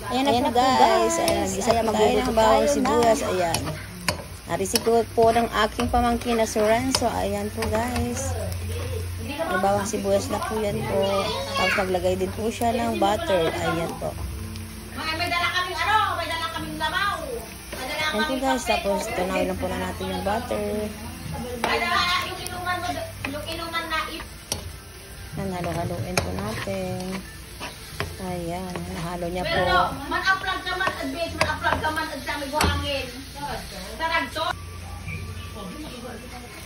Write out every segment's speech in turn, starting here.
Ayan na po guys. Nag-isa tayo ng bawang sibuyas. Ayan. Na-receive ko po ng aking pamangkin na si Renzo. Ayan po guys. May bawang sibuyas na po yan po. Tapos naglagay din po siya ng butter. Ayan po. May dala kaming may dala kaming lamaw. Ayan po guys. Tapos tunawin lang po na natin yung butter. Yung inuman na Yan, halo-haloin po natin. Ayan, nahalo niya po. pero man-upload ka man at base, man-upload ka man at sa may buhangin. Taragto.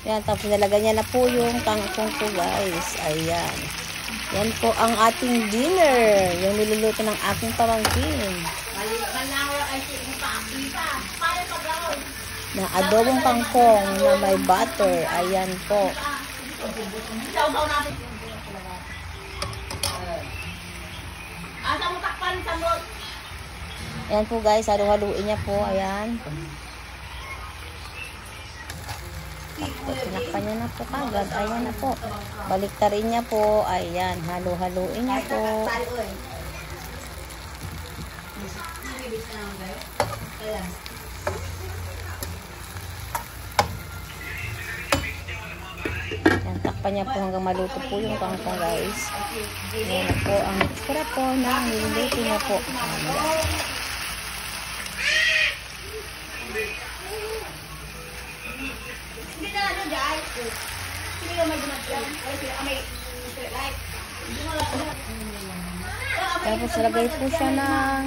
Yan, tapos nalagay niya na po yung kangkong po guys. Ayan. Yan po ang ating dinner. Yung niluluto ng aking pamangkin. Na adobong kangkong na may butter. Ayan po. Saw-saw natin. Asa mo takpan sa mo? Ayan po guys, halo-haluin niya po. Ayan. Tapos tinakpan niya na po kagad. Ayan na po. Baliktarin niya po. Ayan, halo-haluin niya po. Ayan, takpan niya po hanggang maluto po yung kangkong guys. Ayan na po ang extra po na niluluto niya po. Ayan. Hindi na ano dyan. Hindi na may dumadyan. May light. Tapos lagay po siya ng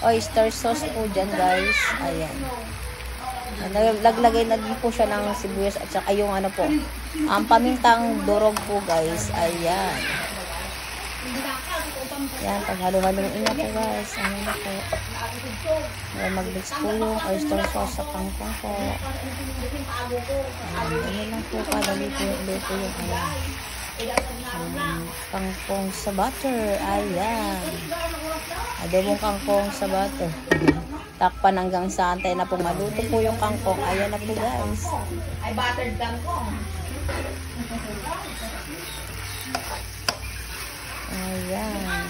oyster sauce po dyan guys. Ayan. Laglagay na din po siya ng sibuyas at saka yung ano po, ang pamintang durog po guys. Ayan. Ayan, paghalo-haloin niya po guys. Ayan na po. Ayan, mag-mix po yung oyster sauce sa kangkong po. Ayan lang po, kadali po yung luto yung ayan. Kangkong sa butter. Ayan. Adobong kangkong sa butter. Takpan hanggang sa antay na po maluto po yung kangkong. Ayan na po guys. Ay buttered kangkong. Ayan.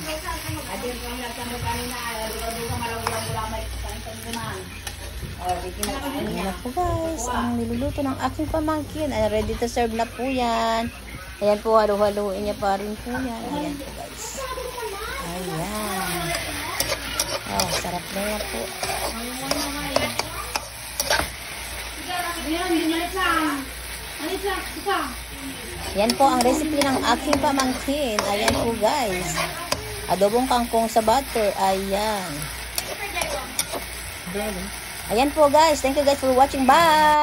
Adin ko na sa kanina, duga malaw-law may kansan. Ayan na po guys. Ang niluluto ng aking pamangkin. Ay, ready to serve na po yan. Ayan po, halo-haloin niya pa rin po yan. Ayan po guys. Ayan. Oh, sarap na yan po. Yan po ang recipe ng aking pamangkin. Ayan po guys. Adobong kangkong sa butter. Ayan. Ayan po guys. Thank you guys for watching. Bye!